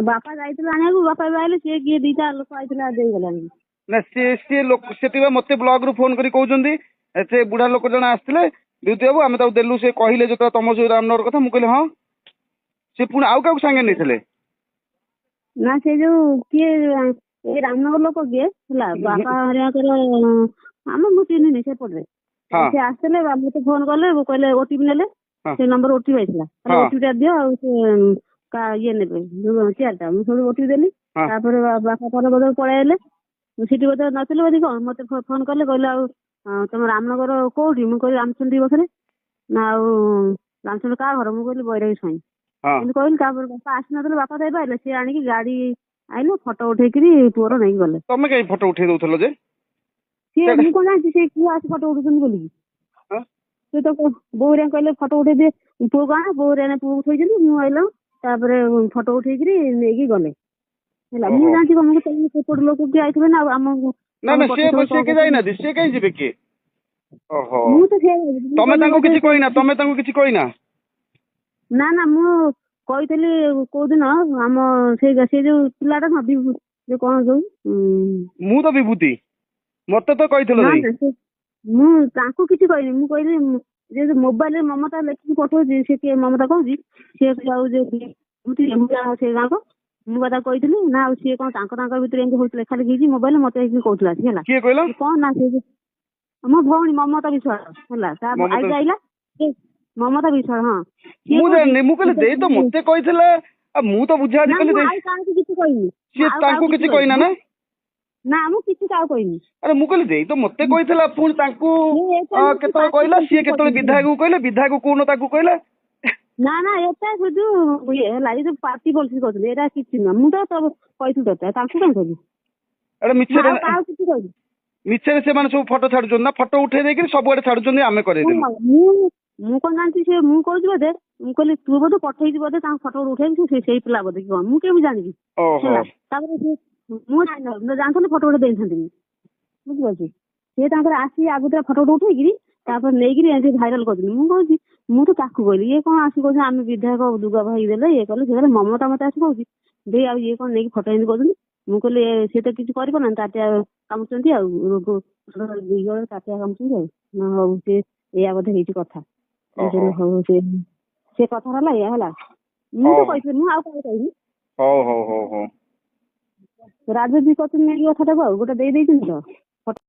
ବାପା ଯାଇଥିଲେ ଆଣିବାକୁ, ବାପା ଏବେ ଆଇଲେ, ସିଏ କିଏ ଦିଟା ଲୋକ ଆଇଥିଲା ଦେଇଗଲାଣି। ନା ସିଏ ଲୋକ ସେଥିପାଇଁ ମତେ ବ୍ଲକ ରୁ ଫୋନ କରି କହୁଛନ୍ତି ସେ ବୁଢା ଲୋକ ଜଣେ ଆସିଥିଲେ ବିଭୂତି ବାବୁ, ଆମେ ତାକୁ ଦେଲୁ, ସେ କହିଲେ ଯେତେବେଳେ ତମ ସହିତ ରାମନଗର କଥା, ମୁଁ କହିଲି ହଁ। ସେ ପୁଣି ଆଉ କାହାକୁ ସାଙ୍ଗେ ନେଇଥିଲେ? ନା ସେ ଯୋଉ କିଏ ଏଇ ରାମନଗର ଲୋକ କିଏ ହେଲା, ବାପା ହରିଆଙ୍କର ଆମ ମୁଁ ଚିହ୍ନିନି ସେପଟରେ, ସେ ଆସିଥିଲେ ମତେ ଫୋନ କଲେ, କହିଲେ ଓଟିପି ନେଲେ, ସେ ନମ୍ବର ଓଟିପି ଆଇଥିଲା, ଓଟିପି ଟା ଦିଅ ଆଉ ସେ ଇଏ ନେବେ ଚେୟାର ଟା, ମୁଁ ସବୁ ଓଟିପି ଦେଲି। ତାପରେ ବାପା ପରେ ବୋଧେ ପଳେଇ ଆଇଲେ, ସେଠି ବୋଧେ ନଥିଲେ ବୋଧେ କଣ, ମତେ ଫୋନ କଲେ, କହିଲେ ଆଉ ତମ ରାମନଗର କୋଉଠି? ମୁଁ କହିଲି ରାମଚନ୍ଦ୍ରୀ ପାଖରେ। ନା ଆଉ ରାମଚନ୍ଦ୍ର କାହା ଘର? ମୁଁ କହିଲି ବୈରାଗୀ ସ୍ୱାଇଁ ଏମିତି କହିଲି। ତାପରେ ବାପା ଆସିନଥିଲେ, ବାପା ତ ଏବେ ଆଇଲେ, ସିଏ ଆଣିକି ଗାଡି ଆଇଲେ, ଫଟୋ ଉଠେଇକିରି ପୁଅର ନେଇକି ଗଲେ। ତମେ କାଇଁ ଫଟୋ ଉଠେଇ ଦଉଥିଲ ଯେ? ସିଏ ମୁଁ କଣ ଜାଣିଛି ସେ କିଏ ଆସି ଫଟୋ ଉଠଉଛନ୍ତି ବୋଲିକି? ସେ ତ ବୋଉ ହେରିକା କହିଲେ ଫଟୋ ଉଠେଇ ଦିଏ ପୁଅକୁ ଆଣ, ବୋଉ ହେରିକା ପୁଅକୁ ଉଠେଇଛନ୍ତି, ମୁଁ ଆଇଲା ତାପରେ ଫଟୋ ଉଠେଇକିରି ନେଇକି ଗଲେ ହେଲା। ମୁଁ ଜାଣିଛି ତମକୁ, ସେପଟ ଲୋକ କିଏ ଆଇଥିବେ ନା, ଆଉ ଆମକୁ ନା ସିଏ କିଏ ଯାଇନାହାନ୍ତି, ସିଏ କାହିଁ ଯିବେ କିଏ? ଓହୋ, ମୁଁ ତ ତମେ ତାଙ୍କୁ କିଛି କହିନା? ତମେ ତାଙ୍କୁ କିଛି କହିନା? ନା ନା, ମୁଁ କହିଥିଲି କୋଉଦିନ ଆମ ସେ ଯୋଉ ପିଲାଟା ନା ଯୋଉ କଣ ଯୋଉ ମୁଁ ତ ବିଭୂତି, ମତେ ତ କହିଥିଲ ନା ମୁଁ ତାଙ୍କୁ କିଛି କହିନି। ମୁଁ କହିଲି ଯେ ମୋବାଇଲରେ ମମତା ଲେଖିକି ପଠଉଛି, ସେ କିଏ ମମତା କହୁଛି, ସିଏ ଆଉ ସେ ଗାଁକ ମୁଁ କଥା କହିଥିଲି ନା, ଆଉ ସିଏ କଣ ତାଙ୍କ ଭିତରେ ଏମିତି ହଉଥିଲେ ଲେଖା ଲେଖି ହେଇଛି ମୋବାଇଲ, ମତେ କହୁଥିଲା ହେଲା। କିଏ କହିଲ? କଣ ନା ସେ ମୋ ଭଉଣୀ ମମତା ବିଶ୍ୱାଳ ହେଲା, ତା ଆଇକି ଆଇଲା ମମତା ବିଶ୍ୱାଳ। ହଁ, ମୁଁ ଜାଣିନି, ମୁଁ କହିଲି ଦେଇ ତ ମତେ କହିଥିଲା, ମୁଁ ତ ବୁଝାବୁଝି କଲି। ଆଉ କାହାକୁ କିଛି କହିନି, ସିଏ ତାଙ୍କୁ କିଛି କହିନା ନା? ନା ମୁଁ କିଛି କାହାକୁ କହିନି। ଆରେ ମୁଁ କହିଲି ଦେଇ ତ ମତେ କହିଥିଲା, ପୁଣି ତାଙ୍କୁ କେତେବେଳେ କହିଲା, ସିଏ କେତେବେଳେ ବିଧାୟକକୁ କହିଲେ, ବିଧାୟକ କୋଉନ ତାକୁ କହିଲା। ନା ନା, ଏଟା ଶୁଧୁ ଇଏ ହେଲା, ଏ ଯୋଉ ପାର୍ଟି ପଲିସି କରୁଥିଲି, ଏଇଟା କିଛି ନୁହଁ। ମୁଁ ତ କହିଥିଲି ତତେ, ତାଙ୍କୁ କାହିଁ କହିବି? କାହାକୁ କିଛି କହିବି? ମିଛରେ ସେମାନେ ସବୁ ଫଟୋ ଛାଡୁଛନ୍ତି ନା, ଫଟୋ ଉଠେଇ ଦେଇକି ସବୁଆଡେ ଛାଡୁଛନ୍ତି, ଆମେ କରେଇଦେଲୁ। ମୁଁ କଣ ଜାଣିଛି, ସେ ମୁଁ କହୁଛି ବୋଧେ, ମୁଁ କହିଲି ତୁ ବୋଧେ ପଠେଇଛି ବୋଧେ ତାଙ୍କ ଫଟୋ ଉଠେଇକି, ସେଇ ପିଲା ବୋଧେ କି କଣ, ମୁଁ କେମିତି ଜାଣିବି ହେଲା। ତାପରେ ମୁଁ ଜାଣିଥିଲି ଫଟୋ ଗୋଟେ ଦେଇଥାନ୍ତି, ବୁଝିପାରୁଛି। ସିଏ ତାଙ୍କର ଆସି ଆଗତୁରା ଫଟୋ ଉଠେଇକିରି ତାପରେ ନେଇକିରି ଏମିତି ଭାଇରାଲ କରିଥିଲି। ମୁଁ କହୁଛି, ମୁଁ ତ ତାକୁ କହିଲି, ଇଏ କଣ ଆସି କହୁଛି ଆମେ ବିଧାୟକ ଦୁର୍ଗା ଭାଇ ଦେଲେ, ଇଏ କଲେ, ସେ କଲେ, ମମତା ମତେ ଆସି କହୁଛି ଦେଇ ଆଉ ଇଏ କଣ ନେଇକି ଫଟୋ ଏମିତି କରୁଛନ୍ତି। ମୁଁ କହିଲି ସିଏ ତ କିଛି କରିପାରୁନାହାନ୍ତି, ତାଟିଆ କାମୁଛନ୍ତି ଆଉ ଦି ଜଣ ତାଟିଆ କାମୁଛନ୍ତି ଆଉ। ନା ହଉ, ସେ ଏଇଆ ବୋଧେ ହେଇଛି କଥା। ହଉ, ସେ କଥା ହେଲା ଏଇଆ ହେଲା। ମୁଁ ତ କହିଥିଲି, ମୁଁ ଆଉ କଣ କହିବି? ହଉ ହଉ ହଉ ହଉ, ରାଜୁତି କରୁଛନ୍ତି ନେଇକି କଥାଟାକୁ, ଆଉ ଗୋଟେ ଦେଇଛନ୍ତି ତ।